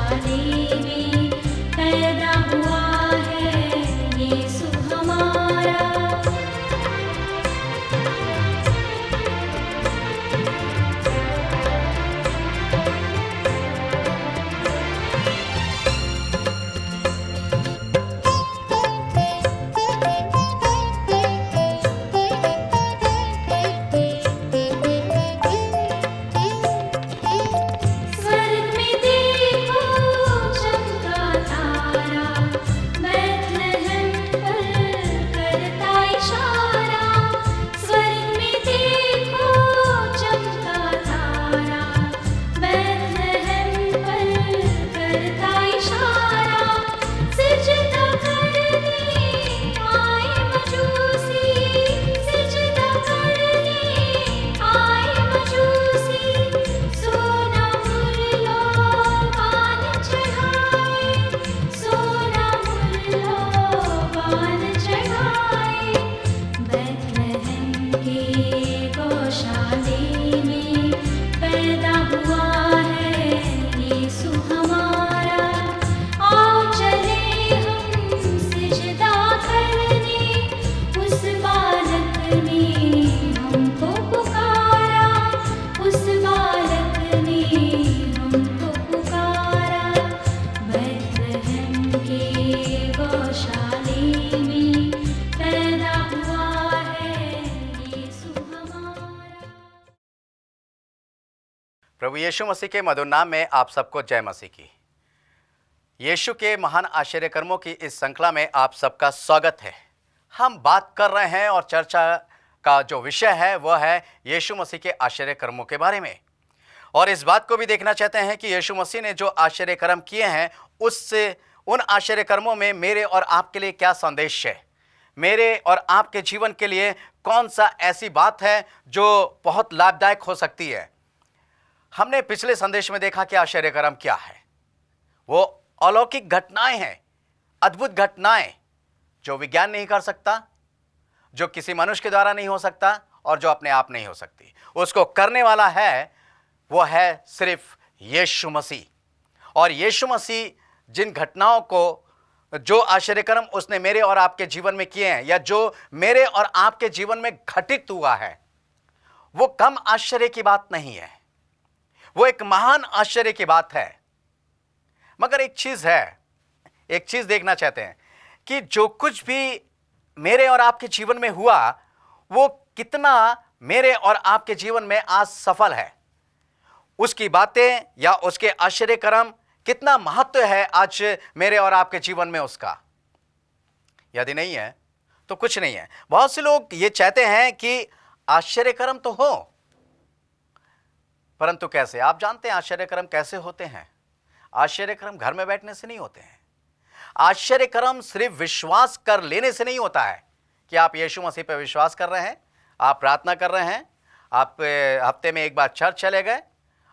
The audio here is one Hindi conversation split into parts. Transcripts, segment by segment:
गौशाले में पैदा हुआ है यीशु हमारा। स्वर्ग में देखो चमका तारा, बैतलहम पर करता इशारा। स्वर्ग में देखो चमका तारा, बैतलहम पर करता इशारा। सिजदा करने आए मजूसी, सिजदा करने आए मजूसी। सोना मुरलो पान चढ़ाए, सोना मुरलो पान चढ़ाए। बैतलहम के गौशाले में पैदा हुआ है यीशु हमारा। आओ चले हम सिजदा करने, उस बालक ने हमको पुकारा, उस बालक ने हमको पुकारा। बैतलहम के गौशाले में पैदा हुआ है यीशु हमारा। प्रभु यीशु मसीह के मधुर नाम में आप सबको जय मसीह की। यीशु के महान आश्चर्य कर्मों की इस श्रृंखला में आप सबका स्वागत है। हम बात कर रहे हैं और चर्चा का जो विषय है वह है यीशु मसीह के आश्चर्य कर्मों के बारे में, और इस बात को भी देखना चाहते हैं कि यीशु मसीह ने जो आश्चर्य कर्म किए हैं उससे उन आश्चर्य कर्मों में मेरे और आपके लिए क्या संदेश है, मेरे और आपके जीवन के लिए कौन सा ऐसी बात है जो बहुत लाभदायक हो सकती है। हमने पिछले संदेश में देखा कि आश्चर्य कर्म क्या है। वो अलौकिक घटनाएं हैं, अद्भुत घटनाएं जो विज्ञान नहीं कर सकता, जो किसी मनुष्य के द्वारा नहीं हो सकता और जो अपने आप नहीं हो सकती। उसको करने वाला है वो है सिर्फ यीशु मसीह। और यीशु मसीह जिन घटनाओं को, जो आश्चर्य कर्म उसने मेरे और आपके जीवन में किए हैं या जो मेरे और आपके जीवन में घटित हुआ है, वो कम आश्चर्य की बात नहीं है, वो एक महान आश्चर्य की बात है। मगर एक चीज देखना चाहते हैं कि जो कुछ भी मेरे और आपके जीवन में हुआ वो कितना मेरे और आपके जीवन में आज सफल है, उसकी बातें या उसके आश्चर्य कर्म कितना महत्व है आज मेरे और आपके जीवन में उसका। यदि नहीं है तो कुछ नहीं है। बहुत से लोग ये चाहते हैं कि आश्चर्य कर्म तो हो, परंतु कैसे? आप जानते हैं आश्चर्य कर्म कैसे होते हैं? आश्चर्य कर्म घर में बैठने से नहीं होते हैं। आश्चर्य कर्म सिर्फ विश्वास कर लेने से नहीं होता है कि आप यीशु मसीह पर विश्वास कर रहे हैं, आप प्रार्थना कर रहे हैं, आप हफ्ते में एक बार चर्च चले गए,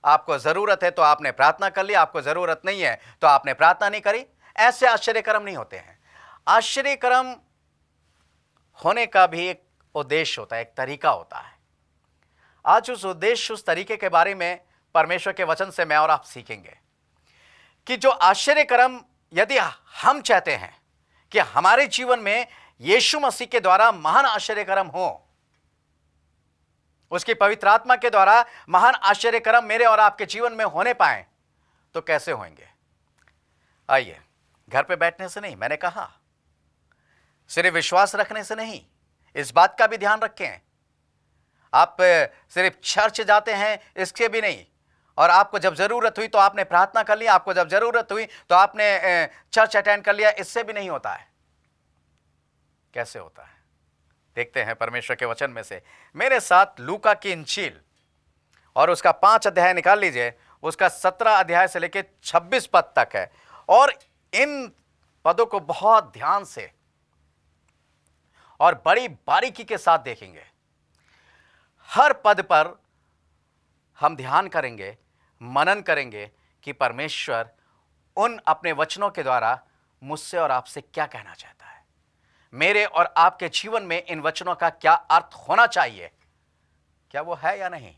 आपको ज़रूरत है तो आपने प्रार्थना कर ली, आपको ज़रूरत नहीं है तो आपने प्रार्थना नहीं करी। ऐसे आश्चर्य कर्म नहीं होते हैं। आश्चर्य कर्म होने का भी एक उद्देश्य होता है, एक तरीका होता है। आज उस उद्देश्य, उस तरीके के बारे में परमेश्वर के वचन से मैं और आप सीखेंगे कि जो आश्चर्य कर्म यदि हम चाहते हैं कि हमारे जीवन में यीशु मसीह के द्वारा महान आश्चर्य कर्म हो, उसकी पवित्र आत्मा के द्वारा महान आश्चर्य कर्म मेरे और आपके जीवन में होने पाए, तो कैसे होंगे? आइए, घर पे बैठने से नहीं, मैंने कहा सिर्फ विश्वास रखने से नहीं, इस बात का भी ध्यान रखें। आप सिर्फ चर्च जाते हैं इसके भी नहीं, और आपको जब जरूरत हुई तो आपने प्रार्थना कर लिया, आपको जब जरूरत हुई तो आपने चर्च अटेंड कर लिया, इससे भी नहीं होता है। कैसे होता है? देखते हैं परमेश्वर के वचन में से। मेरे साथ लूका की इंजील और उसका 5 अध्याय निकाल लीजिए, उसका 17 अध्याय से लेकर 26 पद तक है, और इन पदों को बहुत ध्यान से और बड़ी बारीकी के साथ देखेंगे। हर पद पर हम ध्यान करेंगे, मनन करेंगे कि परमेश्वर उन अपने वचनों के द्वारा मुझसे और आपसे क्या कहना चाहता है, मेरे और आपके जीवन में इन वचनों का क्या अर्थ होना चाहिए, क्या वो है या नहीं।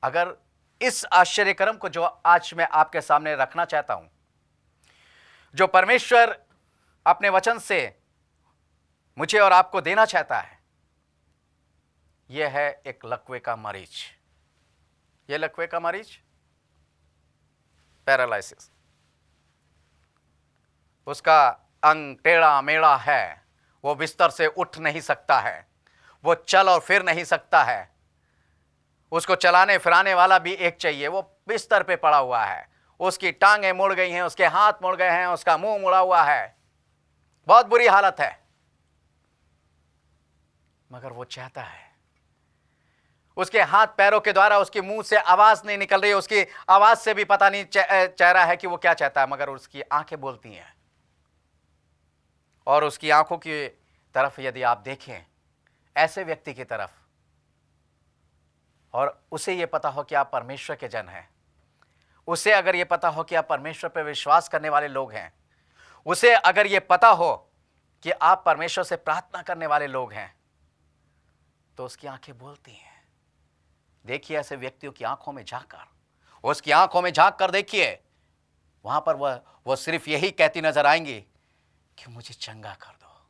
अगर इस आश्चर्य कर्म को जो आज मैं आपके सामने रखना चाहता हूं, जो परमेश्वर अपने वचन से मुझे और आपको देना चाहता है, यह है एक लकवे का मरीज। यह लकवे का मरीज, पैरालिसिस, उसका अंग टेढ़ा मेढ़ा है, वो बिस्तर से उठ नहीं सकता है, वो चल और फिर नहीं सकता है, उसको चलाने फिराने वाला भी एक चाहिए, वो बिस्तर पे पड़ा हुआ है, उसकी टांगें मुड़ गई हैं, उसके हाथ मुड़ गए हैं, उसका मुंह मुड़ा हुआ है, बहुत बुरी हालत है। मगर वो चाहता है, उसके हाथ पैरों के द्वारा उसके मुंह से आवाज नहीं निकल रही, उसकी आवाज से भी पता नहीं चल रहा है कि वो क्या चाहता है, मगर उसकी आंखें बोलती हैं। और उसकी आंखों की तरफ यदि आप देखें, ऐसे व्यक्ति की तरफ, और उसे यह पता हो कि आप परमेश्वर के जन हैं, उसे अगर यह पता हो कि आप परमेश्वर पर विश्वास करने वाले लोग हैं, उसे अगर यह पता हो कि आप परमेश्वर से प्रार्थना करने वाले लोग हैं, तो उसकी आंखें बोलती हैं। देखिए ऐसे व्यक्तियों की आंखों में झांककर, उसकी आंखों में झांक कर देखिए, वहां पर वह सिर्फ यही कहती नजर आएंगी कि मुझे चंगा कर दो,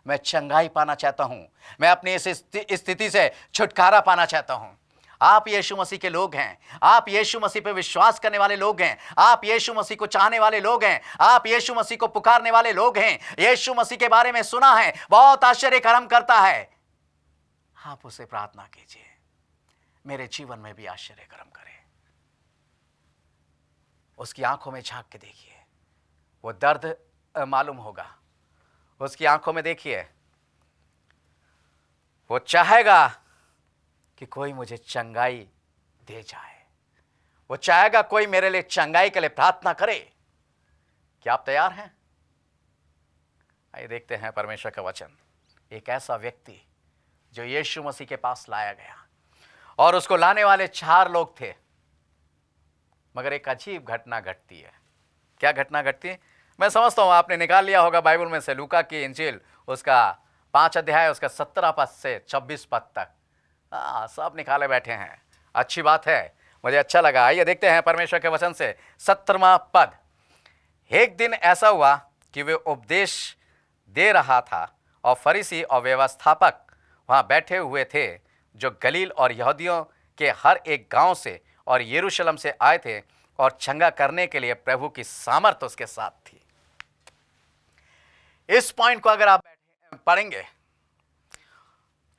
मैं चंगाई पाना चाहता हूं, मैं अपनी इस स्थिति से छुटकारा पाना चाहता हूं। आप यीशु मसीह के लोग हैं, आप यीशु मसीह पे विश्वास करने वाले लोग हैं, आप यीशु मसीह को चाहने वाले लोग हैं, आप यीशु मसीह को पुकारने वाले लोग हैं, यीशु मसीह के बारे में सुना है, बहुत आश्चर्य कर्म करता है। आप उसे प्रार्थना कीजिए, मेरे जीवन में भी आश्चर्य कर्म करे। उसकी आंखों में झांक के देखिए, वो दर्द मालूम होगा। उसकी आंखों में देखिए, वो चाहेगा कि कोई मुझे चंगाई दे जाए, वो चाहेगा कोई मेरे लिए चंगाई के लिए प्रार्थना करे। क्या आप तैयार हैं? आइए देखते हैं परमेश्वर का वचन। एक ऐसा व्यक्ति जो यीशु मसीह के पास लाया गया, और उसको लाने वाले 4 लोग थे, मगर एक अजीब घटना घटती है। क्या घटना घटती है? मैं समझता हूं आपने निकाल लिया होगा बाइबल में से, लूका की इंजील, उसका 5 अध्याय, उसका 17 पद से 26 पद तक। सब निकाले बैठे हैं, अच्छी बात है, मुझे अच्छा लगा। आइए देखते हैं परमेश्वर के वचन से 17वां पद। एक दिन ऐसा हुआ कि वे उपदेश दे रहा था, और फरीसी और व्यवस्थापक वहां बैठे हुए थे, जो गलील और यहूदियों के हर एक गांव से और यरूशलेम से आए थे, और चंगा करने के लिए प्रभु की सामर्थ उसके साथ थी। इस पॉइंट को अगर आप पढ़ेंगे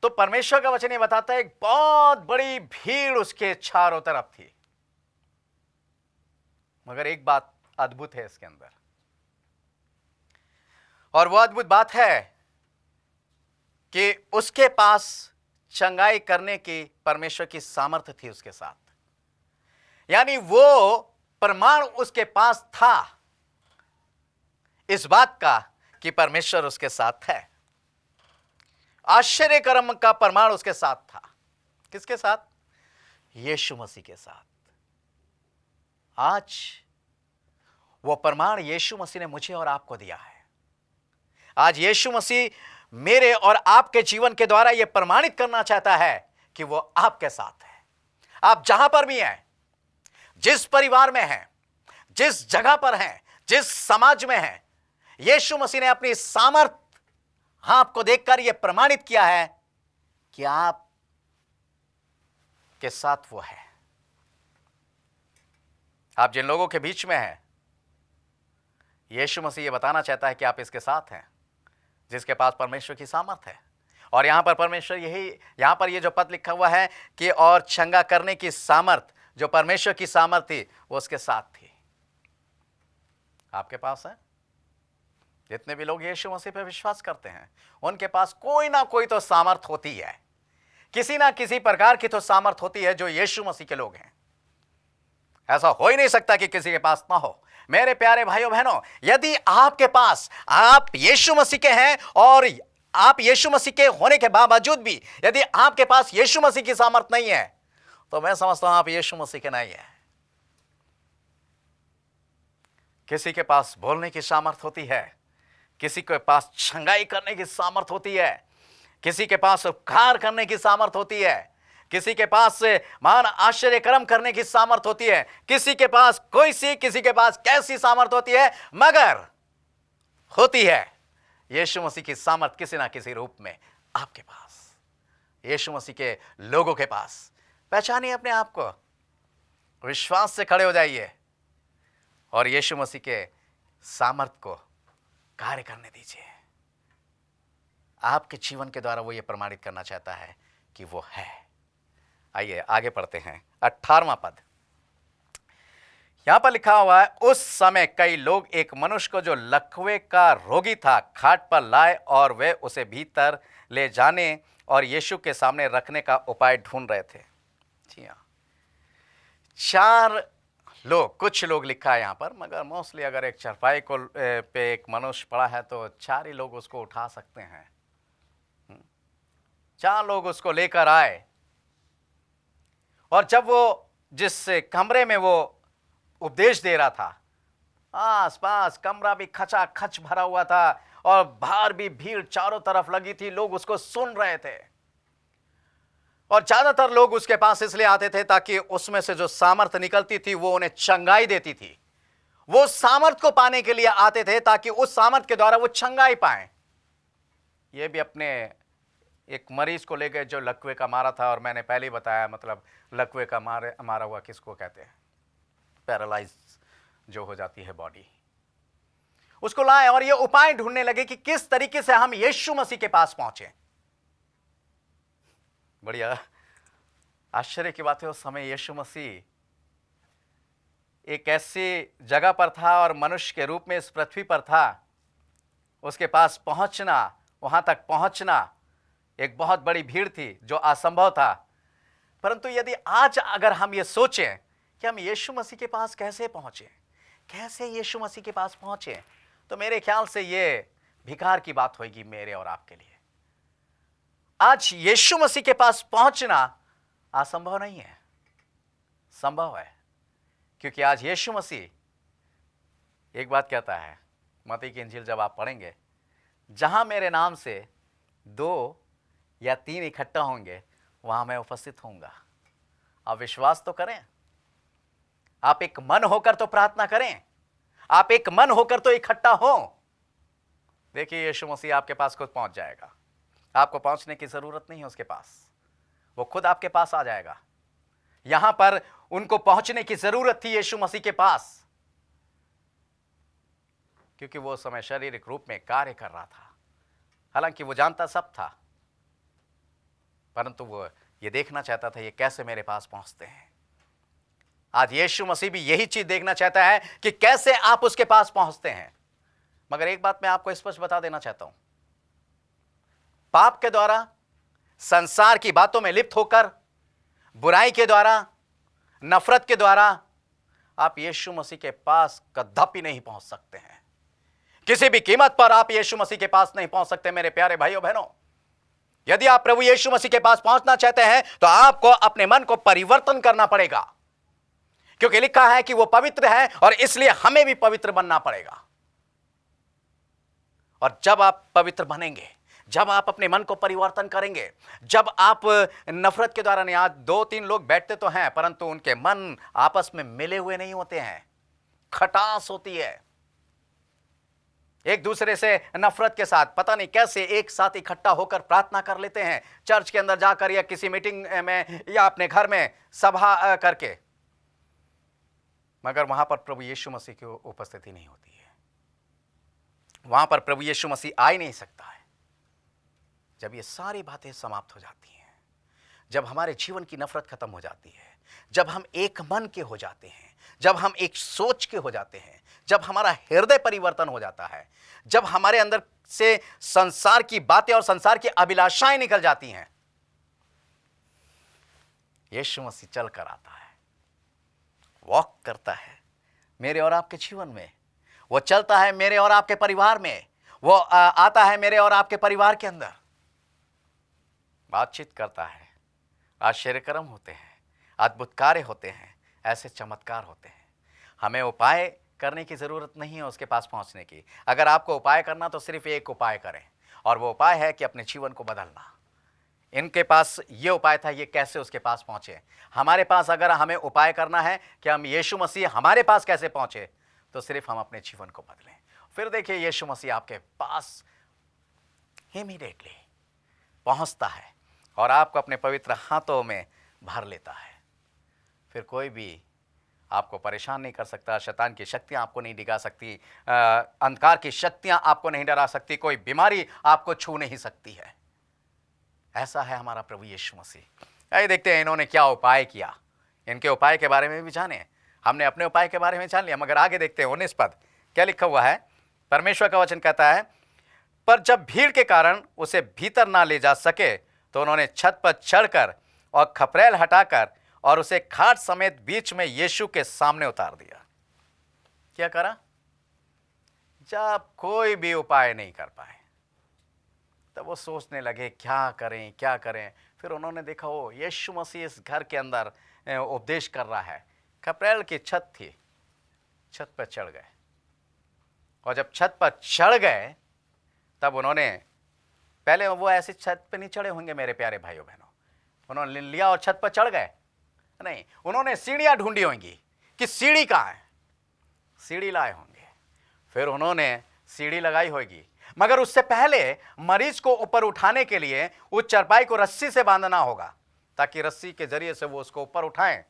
तो परमेश्वर का वचन ये बताता है, एक बहुत बड़ी भीड़ उसके चारों तरफ थी। मगर एक बात अद्भुत है इसके अंदर, और वो अद्भुत बात है कि उसके पास चंगाई करने की परमेश्वर की सामर्थ्य थी उसके साथ। यानी वो प्रमाण उसके पास था इस बात का कि परमेश्वर उसके साथ है। आश्चर्य कर्म का प्रमाण उसके साथ था। किसके साथ? यीशु मसीह के साथ। आज वो प्रमाण यीशु मसीह ने मुझे और आपको दिया है। आज यीशु मसीह मेरे और आपके जीवन के द्वारा यह प्रमाणित करना चाहता है कि वो आपके साथ है। आप जहां पर भी हैं, जिस परिवार में हैं, जिस जगह पर हैं, जिस समाज में हैं, यीशु मसीह ने अपनी सामर्थ आपको देखकर यह प्रमाणित किया है कि आप के साथ वो है। आप जिन लोगों के बीच में हैं, यीशु मसीह यह बताना चाहता है कि आप इसके साथ हैं, जिसके पास परमेश्वर की सामर्थ है। और यहां पर परमेश्वर यहां पर यह जो पद लिखा हुआ है कि और चंगा करने की सामर्थ, जो परमेश्वर की सामर्थ थी, वो उसके साथ थी। आपके पास है? जितने भी लोग यीशु मसीह पर विश्वास करते हैं, उनके पास कोई ना कोई तो सामर्थ होती है, किसी ना किसी प्रकार की तो सामर्थ होती है जो यीशु मसीह के लोग हैं। ऐसा हो ही नहीं सकता कि किसी के पास ना हो। मेरे प्यारे भाइयों बहनों, यदि आपके पास, आप यीशु मसीह के हैं और आप यीशु मसीह के होने के बावजूद भी यदि आपके पास यीशु मसीह की सामर्थ नहीं है, तो मैं समझता हूं आप यीशु मसीह के नहीं है। किसी के पास बोलने की सामर्थ होती है, किसी के पास चंगाई करने की सामर्थ होती है, किसी के पास उपकार करने की सामर्थ होती है, किसी के पास महान आश्चर्य कर्म करने की सामर्थ होती है, किसी के पास किसी के पास कैसी सामर्थ होती है, मगर होती है यीशु मसीह की सामर्थ किसी ना किसी रूप में आपके पास, यीशु मसीह के लोगों के पास। पहचानिए अपने आप को, विश्वास से खड़े हो जाइए और यीशु मसीह के सामर्थ को कार्य करने दीजिए। आपके जीवन के द्वारा वो ये प्रमाणित करना चाहता है कि वो है। आइए आगे पढ़ते हैं 18वां पद। यहां पर लिखा हुआ है, उस समय कई लोग एक मनुष्य को जो लकवे का रोगी था खाट पर लाए और वे उसे भीतर ले जाने और यीशु के सामने रखने का उपाय ढूंढ रहे थे। जी हाँ, 4 लोग, कुछ लोग लिखा है यहाँ पर, मगर मोस्टली अगर एक चरपाई को पे एक मनुष्य पड़ा है तो 4 ही लोग उसको उठा सकते हैं। 4 लोग उसको लेकर आए और जब वो जिस कमरे में वो उपदेश दे रहा था, आस पास कमरा भी खचाखच भरा हुआ था और बाहर भी भीड़ चारों तरफ लगी थी, लोग उसको सुन रहे थे। और ज्यादातर लोग उसके पास इसलिए आते थे ताकि उसमें से जो सामर्थ निकलती थी वो उन्हें चंगाई देती थी। वो सामर्थ को पाने के लिए आते थे ताकि उस सामर्थ के द्वारा वो चंगाई पाए। ये भी अपने एक मरीज को ले गए जो लकवे का मारा था, और मैंने पहले ही बताया मतलब लकवे का मारा हुआ किसको कहते हैं, पैरालाइज जो हो जाती है बॉडी। उसको लाए और ये उपाय ढूंढने लगे कि किस तरीके से हम यीशु मसीह के पास पहुंचे। बढ़िया आश्चर्य की बात है, उस समय यीशु मसीह एक ऐसी जगह पर था और मनुष्य के रूप में इस पृथ्वी पर था। उसके पास पहुंचना, वहां तक पहुंचना एक बहुत बड़ी भीड़ थी जो असंभव था। परंतु यदि आज अगर हम ये सोचें कि हम यीशु मसीह के पास कैसे पहुंचे, कैसे यीशु मसीह के पास पहुंचे, तो मेरे ख्याल से ये भिखार की बात होगी मेरे और आपके लिए। आज यीशु मसीह के पास पहुंचना असंभव नहीं है, संभव है, क्योंकि आज यीशु मसीह एक बात कहता है, मत्ती की इंजील जब आप पढ़ेंगे, जहां मेरे नाम से 2 या 3 इकट्ठा होंगे वहां मैं उपस्थित होऊंगा। आप विश्वास तो करें, आप एक मन होकर तो प्रार्थना करें, आप एक मन होकर तो इकट्ठा हो। देखिए यीशु मसीह आपके पास खुद पहुंच जाएगा। आपको पहुंचने की जरूरत नहीं है उसके पास, वो खुद आपके पास आ जाएगा। यहां पर उनको पहुंचने की जरूरत थी यीशु मसीह के पास, क्योंकि वो समय शारीरिक रूप में कार्य कर रहा था। हालांकि वो जानता सब था, परंतु वो ये देखना चाहता था ये कैसे मेरे पास पहुंचते हैं। आज यीशु मसीह भी यही चीज देखना चाहता है कि कैसे आप उसके पास पहुंचते हैं। मगर एक बात मैं आपको स्पष्ट बता देना चाहता हूं, पाप के द्वारा, संसार की बातों में लिप्त होकर, बुराई के द्वारा, नफरत के द्वारा आप यीशु मसीह के पास कदापि नहीं पहुंच सकते हैं। किसी भी कीमत पर आप यीशु मसीह के पास नहीं पहुंच सकते मेरे प्यारे भाइयों बहनों। यदि आप प्रभु यीशु मसीह के पास पहुंचना चाहते हैं तो आपको अपने मन को परिवर्तन करना पड़ेगा, क्योंकि लिखा है कि वो पवित्र है और इसलिए हमें भी पवित्र बनना पड़ेगा। और जब आप पवित्र बनेंगे, जब आप अपने मन को परिवर्तन करेंगे, जब आप नफरत के द्वारा नहीं, आज 2-3 लोग बैठते तो हैं परंतु उनके मन आपस में मिले हुए नहीं होते हैं, खटास होती है, एक दूसरे से नफरत के साथ पता नहीं कैसे एक साथ इकट्ठा होकर प्रार्थना कर लेते हैं, चर्च के अंदर जाकर या किसी मीटिंग में या अपने घर में सभा करके, मगर वहां पर प्रभु यीशु मसीह की उपस्थिति नहीं होती है। वहां पर प्रभु यीशु मसीह आ ही नहीं सकता है। जब ये सारी बातें समाप्त हो जाती हैं, जब हमारे जीवन की नफरत खत्म हो जाती है, जब हम एक मन के हो जाते हैं, जब हम एक सोच के हो जाते हैं, जब हमारा हृदय परिवर्तन हो जाता है, जब हमारे अंदर से संसार की बातें और संसार की अभिलाषाएं निकल जाती हैं, यीशु मसीह चल कर आता है, वॉक करता है मेरे और आपके जीवन में। वो चलता है मेरे और आपके परिवार में, वो आता है मेरे और आपके परिवार के अंदर, बातचीत करता है, आश्चर्यकर्म होते हैं, अद्भुत कार्य होते हैं, ऐसे चमत्कार होते हैं। हमें उपाय करने की जरूरत नहीं है उसके पास पहुंचने की। अगर आपको उपाय करना तो सिर्फ एक उपाय करें, और वो उपाय है कि अपने जीवन को बदलना, इनके पास ये उपाय था, ये कैसे उसके पास पहुंचे। हमारे पास अगर हमें उपाय करना है कि हम यीशु मसीह हमारे पास कैसे पहुंचे, तो सिर्फ हम अपने जीवन को बदलें। फिर देखिए यीशु मसीह आपके पास इमीडिएटली पहुंचता है और आपको अपने पवित्र हाथों में भर लेता है। फिर कोई भी आपको परेशान नहीं कर सकता, शैतान की शक्तियां आपको नहीं डिगा सकती, अंधकार की शक्तियां आपको नहीं डरा सकती, कोई बीमारी आपको छू नहीं सकती है। ऐसा है हमारा प्रभु यीशु मसीह। आइए देखते हैं इन्होंने क्या उपाय किया, इनके उपाय के बारे में भी जाने। हमने अपने उपाय के बारे में जान लिया, मगर आगे देखते हैं 19 पद क्या लिखा हुआ है। परमेश्वर का वचन कहता है, पर जब भीड़ के कारण उसे भीतर ना ले जा सके तो उन्होंने छत पर चढ़कर और खपरेल हटाकर और उसे खाट समेत बीच में यीशु के सामने उतार दिया। क्या करा? जब कोई भी उपाय नहीं कर पाए तब वो सोचने लगे क्या करें क्या करें। फिर उन्होंने देखा वो यीशु मसीह इस घर के अंदर उपदेश कर रहा है। खपरेल की छत थी, छत पर चढ़ गए और जब छत पर चढ़ गए तब उन्होंने, पहले वो ऐसी छत पर नहीं चढ़े होंगे मेरे प्यारे भाइयों बहनों, उन्होंने लिया और छत पर चढ़ गए नहीं, उन्होंने सीढ़ियां ढूंढी होंगी कि सीढ़ी कहाँ है, सीढ़ी लाए होंगे, फिर उन्होंने सीढ़ी लगाई होगी। मगर उससे पहले मरीज को ऊपर उठाने के लिए उस चरपाई को रस्सी से बांधना होगा ताकि रस्सी के जरिए से वो उसको ऊपर उठाएं।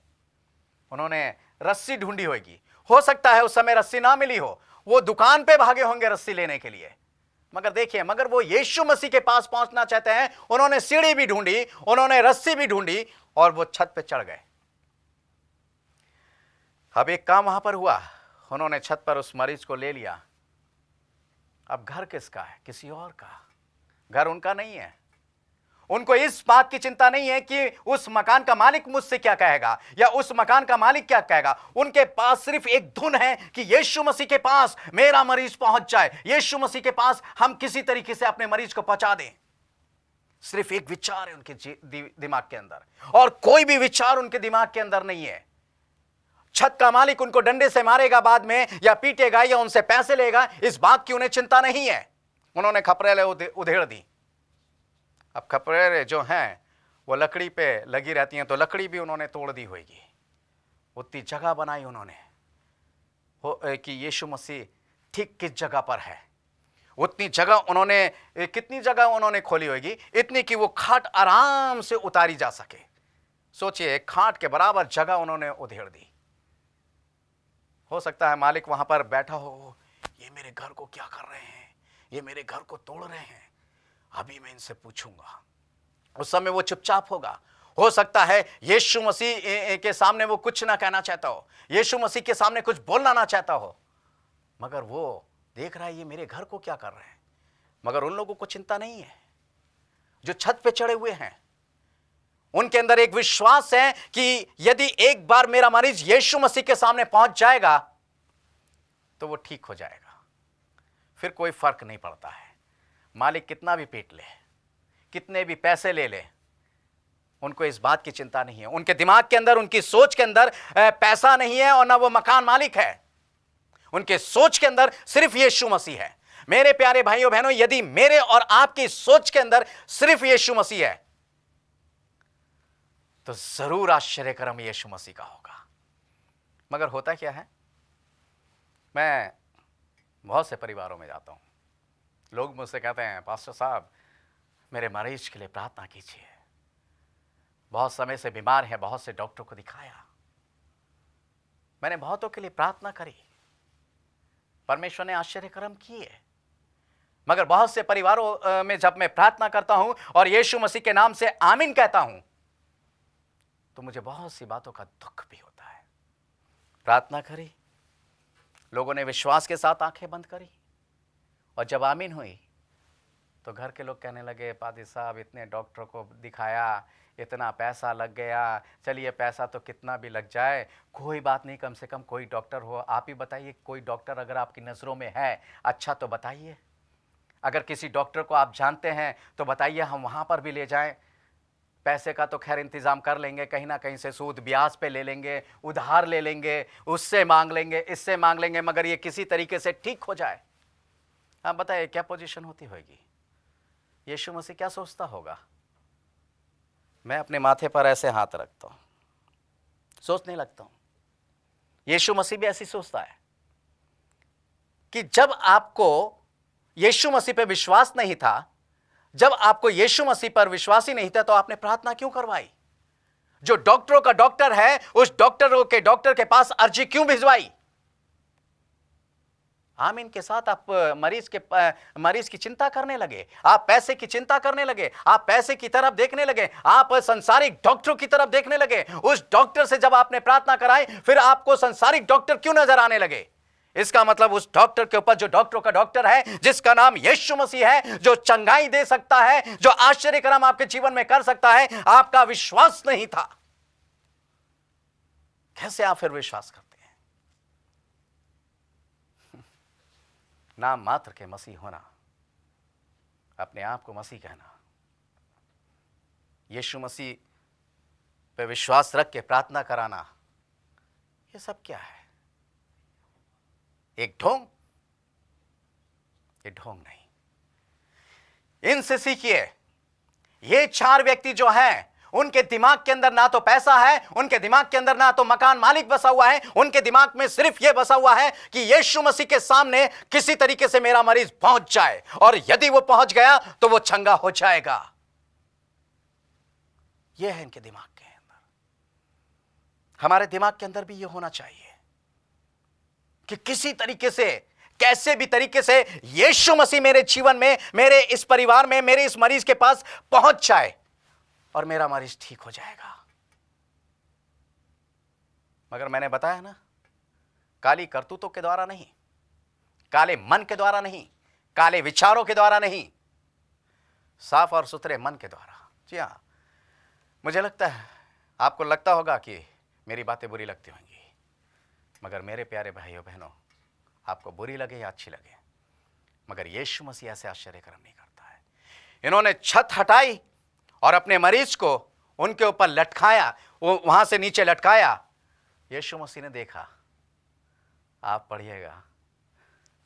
उन्होंने रस्सी ढूंढी होगी, हो सकता है उस समय रस्सी ना मिली हो, वो दुकान पे भागे होंगे रस्सी लेने के लिए। मगर देखिए, मगर वो यीशु मसीह के पास पहुंचना चाहते हैं, उन्होंने सीढ़ी भी ढूंढी, उन्होंने रस्सी भी ढूंढी और वो छत पे चढ़ गए। अब एक काम वहां पर हुआ, उन्होंने छत पर उस मरीज को ले लिया। अब घर किसका है? किसी और का। घर उनका नहीं है। उनको इस बात की चिंता नहीं है कि उस मकान का मालिक मुझसे क्या कहेगा या उस मकान का मालिक क्या कहेगा। उनके पास सिर्फ एक धुन है कि यीशु मसीह के पास मेरा मरीज पहुंच जाए, यीशु मसीह के पास हम किसी तरीके से अपने मरीज को पहुंचा दें। सिर्फ एक विचार है उनके दिमाग के अंदर, और कोई भी विचार उनके दिमाग के अंदर नहीं है। छत का मालिक उनको डंडे से मारेगा बाद में, या पीटेगा, या उनसे पैसे लेगा, इस बात की उन्हें चिंता नहीं है। उन्होंने खपरेलें उधेड़ दी। अब खपरेलें जो हैं वो लकड़ी पे लगी रहती हैं, तो लकड़ी भी उन्होंने तोड़ दी होगी। उतनी जगह बनाई उन्होंने कि यीशु मसीह ठीक किस जगह पर है। उतनी जगह उन्होंने, कितनी जगह उन्होंने खोली होगी, इतनी कि वो खाट आराम से उतारी जा सके। सोचिए, खाट के बराबर जगह उन्होंने उधेड़ दी। हो सकता है मालिक वहां पर बैठा हो, ये मेरे घर को क्या कर रहे हैं, ये मेरे घर को तोड़ रहे हैं, अभी मैं इनसे पूछूंगा। उस समय वो चुपचाप होगा। हो सकता है यीशु मसीह के सामने वो कुछ ना कहना चाहता हो, यीशु मसीह के सामने कुछ बोलना ना चाहता हो, मगर वो देख रहा है ये मेरे घर को क्या कर रहे हैं। मगर उन लोगों को चिंता नहीं है जो छत पे चढ़े हुए हैं। उनके अंदर एक विश्वास है कि यदि एक बार मेरा मरीज यीशु मसीह के सामने पहुंच जाएगा तो वो ठीक हो जाएगा, फिर कोई फर्क नहीं पड़ता है। मालिक कितना भी पीट ले, कितने भी पैसे ले ले, उनको इस बात की चिंता नहीं है। उनके दिमाग के अंदर, उनकी सोच के अंदर पैसा नहीं है और ना वो मकान मालिक है। उनके सोच के अंदर सिर्फ यीशु मसीह है। मेरे प्यारे भाइयों बहनों, यदि मेरे और आपकी सोच के अंदर सिर्फ यीशु मसीह है तो जरूर आश्चर्यकर्म यीशु मसीह का होगा। मगर होता क्या है, मैं बहुत से परिवारों में जाता हूं, लोग मुझसे कहते हैं पास्टर साहब मेरे मरीज के लिए प्रार्थना कीजिए, बहुत समय से बीमार है, बहुत से डॉक्टर को दिखाया, मैंने बहुतों के लिए प्रार्थना करी, परमेश्वर ने आश्चर्यकर्म किए। मगर बहुत से परिवारों में जब मैं प्रार्थना करता हूं और यीशु मसीह के नाम से आमीन कहता हूं तो मुझे बहुत सी बातों का दुख भी होता है। प्रार्थना करी, लोगों ने विश्वास के साथ आंखें बंद करी, और जब आमीन हुई तो घर के लोग कहने लगे पादी साहब इतने डॉक्टरों को दिखाया, इतना पैसा लग गया, चलिए पैसा तो कितना भी लग जाए, कोई बात नहीं, कम से कम कोई डॉक्टर हो। आप ही बताइए, कोई डॉक्टर अगर आपकी नज़रों में है अच्छा तो बताइए। अगर किसी डॉक्टर को आप जानते हैं तो बताइए, हम वहाँ पर भी ले जाएं। पैसे का तो खैर इंतज़ाम कर लेंगे, कहीं ना कहीं से सूद ब्याज पे ले लेंगे, उधार ले लेंगे, उससे मांग लेंगे, इससे मांग लेंगे, मगर ये किसी तरीके से ठीक हो जाए। आप बताइए क्या पोजीशन होती होगी, यीशु मसीह क्या सोचता होगा। मैं अपने माथे पर ऐसे हाथ रखता हूं, सोचने लगता हूं यीशु मसीह भी ऐसी सोचता है कि जब आपको यीशु मसीह पर विश्वास नहीं था, जब आपको यीशु मसीह पर विश्वास ही नहीं था, तो आपने प्रार्थना क्यों करवाई? जो डॉक्टरों का डॉक्टर है, उस डॉक्टर के पास अर्जी क्यों भिजवाई? आमीन के साथ आप मरीज की चिंता करने लगे, आप पैसे की चिंता करने लगे, आप पैसे की तरफ देखने लगे, आप संसारिक डॉक्टरों की तरफ देखने लगे। उस डॉक्टर से जब आपने प्रार्थना कराई, फिर आपको संसारिक डॉक्टर क्यों नजर आने लगे? इसका मतलब उस डॉक्टर के ऊपर, जो डॉक्टरों का डॉक्टर है, जिसका नाम यीशु मसीह है, जो चंगाई दे सकता है, जो आश्चर्य कर्म आपके जीवन में कर सकता है, आपका विश्वास नहीं था। कैसे आप फिर विश्वास करते हैं? नाम मात्र के मसीह होना, अपने आप को मसीह कहना, यीशु मसीह पे विश्वास रख के प्रार्थना कराना, ये सब क्या है? एक ढोंग? ये ढोंग नहीं। इनसे सीखिए। ये 4 व्यक्ति जो हैं, उनके दिमाग के अंदर ना तो पैसा है, उनके दिमाग के अंदर ना तो मकान मालिक बसा हुआ है, उनके दिमाग में सिर्फ यह बसा हुआ है कि यीशु मसीह के सामने किसी तरीके से मेरा मरीज पहुंच जाए, और यदि वो पहुंच गया तो वो चंगा हो जाएगा। यह है इनके दिमाग के अंदर। हमारे दिमाग के अंदर भी यह होना चाहिए कि किसी तरीके से, कैसे भी तरीके से यीशु मसीह मेरे जीवन में, मेरे इस परिवार में, मेरे इस मरीज के पास पहुंच जाए और मेरा मरीज ठीक हो जाएगा। मगर मैंने बताया ना, काली करतूतों के द्वारा नहीं, काले मन के द्वारा नहीं, काले विचारों के द्वारा नहीं, साफ और सुथरे मन के द्वारा। जी हां, मुझे लगता है आपको लगता होगा कि मेरी बातें बुरी लगती होंगी, मगर मेरे प्यारे भाइयों बहनों, आपको बुरी लगे या अच्छी लगे, मगर यीशु मसीह ऐसे आश्चर्य कर्म नहीं करता है। इन्होंने छत हटाई और अपने मरीज को उनके ऊपर लटकाया, वो वहां से नीचे लटकाया। यीशु मसीह ने देखा। आप पढ़िएगा,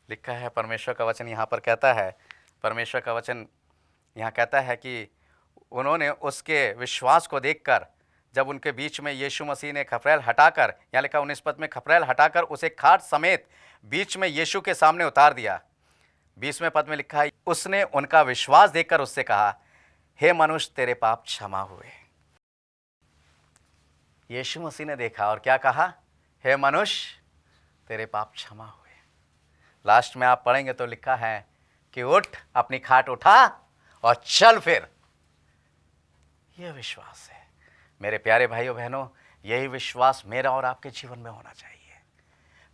लिखा है, परमेश्वर का वचन यहां पर कहता है, परमेश्वर का वचन यहां कहता है कि उन्होंने उसके विश्वास को देखकर, जब उनके बीच में यीशु मसीह ने खपरेल हटाकर, यहाँ लिखा 19 पद में, खपरेल हटाकर उसे खाट समेत बीच में यीशु के सामने उतार दिया। 20वें पद में लिखा है, उसने उनका विश्वास देखकर उससे कहा, हे मनुष्य, तेरे पाप क्षमा हुए। यीशु मसीह ने देखा और क्या कहा? हे मनुष्य, तेरे पाप क्षमा हुए। लास्ट में आप पढ़ेंगे तो लिखा है कि उठ, अपनी खाट उठा और चल फिर। यह विश्वास है मेरे प्यारे भाइयों बहनों, यही विश्वास मेरा और आपके जीवन में होना चाहिए।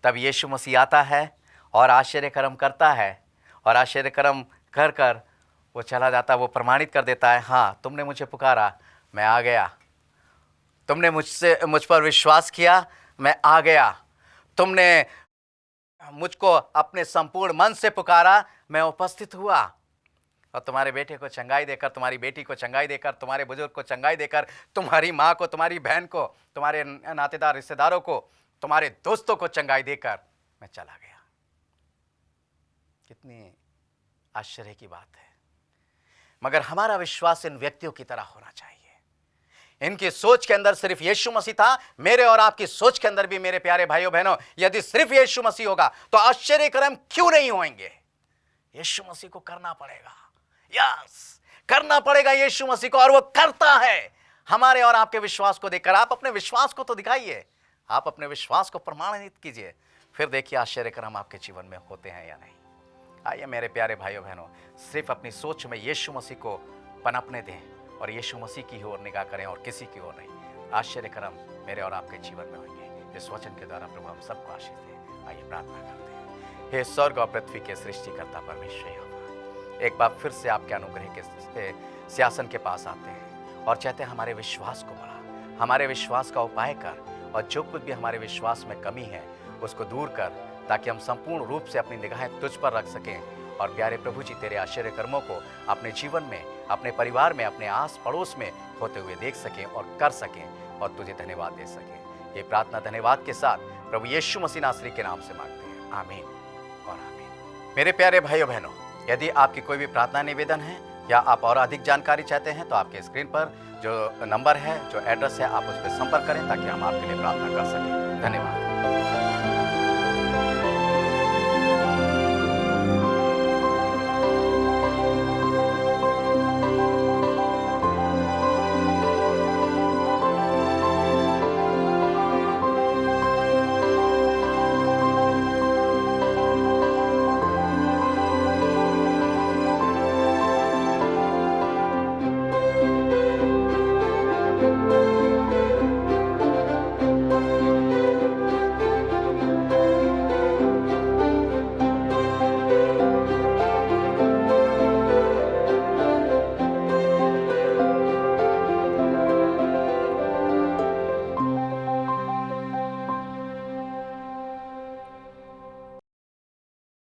तब यीशु मसीह आता है और आश्चर्य कर्म करता है, और आश्चर्य कर्म कर कर वो चला जाता, वो प्रमाणित कर देता है, हाँ, तुमने मुझे पुकारा, मैं आ गया। तुमने मुझ पर विश्वास किया, मैं आ गया। तुमने मुझको अपने संपूर्ण मन से पुकारा, मैं उपस्थित हुआ। और तुम्हारे बेटे को चंगाई देकर, तुम्हारी बेटी को चंगाई देकर, तुम्हारे बुजुर्ग को चंगाई देकर, तुम्हारी माँ को, तुम्हारी बहन को, तुम्हारे नातेदार रिश्तेदारों को, तुम्हारे दोस्तों को चंगाई देकर मैं चला गया। कितनी आश्चर्य की बात है। मगर हमारा विश्वास इन व्यक्तियों की तरह होना चाहिए। इनकी सोच के अंदर सिर्फ यीशु मसीह था। मेरे और आपकी सोच के अंदर भी, मेरे प्यारे भाइयों बहनों, यदि सिर्फ यीशु मसीह होगा तो आश्चर्य कर्म क्यों नहीं होंगे? यीशु मसीह को करना पड़ेगा। यस, करना पड़ेगा यीशु मसीह को, और वो करता है। हमारे और आपके विश्वास को देखकर, आप अपने विश्वास को तो दिखाइए, आप अपने विश्वास को प्रमाणित कीजिए, फिर देखिए आश्चर्य कर्म आपके जीवन में होते हैं या नहीं। आइए मेरे प्यारे भाइयों बहनों, सिर्फ अपनी सोच में यीशु मसीह को पनपने दें और यीशु मसीह की ओर निगाह करें और किसी की ओर नहीं। आश्चर्य कर्म मेरे और आपके जीवन में होंगे। इस वचन के द्वारा प्रभु हम सबको आशीष दे। आइए प्रार्थना करते हैं। हे स्वर्ग और पृथ्वी के सृष्टिकर्ता परमेश्वर यहोवा, एक बार फिर से आपके अनुग्रह के सिंहासन के पास आते हैं और चाहते हैं हमारे विश्वास को बढ़ा, हमारे विश्वास का उपाय कर, और जो कुछ भी हमारे विश्वास में कमी है उसको दूर कर, ताकि हम संपूर्ण रूप से अपनी निगाहें तुझ पर रख सकें और प्यारे प्रभु जी तेरे आश्चर्य कर्मों को अपने जीवन में, अपने परिवार में, अपने आस पड़ोस में होते हुए देख सकें और कर सकें और तुझे धन्यवाद दे सकें। ये प्रार्थना धन्यवाद के साथ प्रभु यीशु मसीह नासरी के नाम से मांगते हैं, आमीन और आमीन। मेरे प्यारे भाइयों बहनों, यदि आपकी कोई भी प्रार्थना निवेदन है या आप और अधिक जानकारी चाहते हैं तो आपके स्क्रीन पर जो नंबर है, जो एड्रेस है, आप उस पर संपर्क करें ताकि हम आपके लिए प्रार्थना कर सकें। धन्यवाद।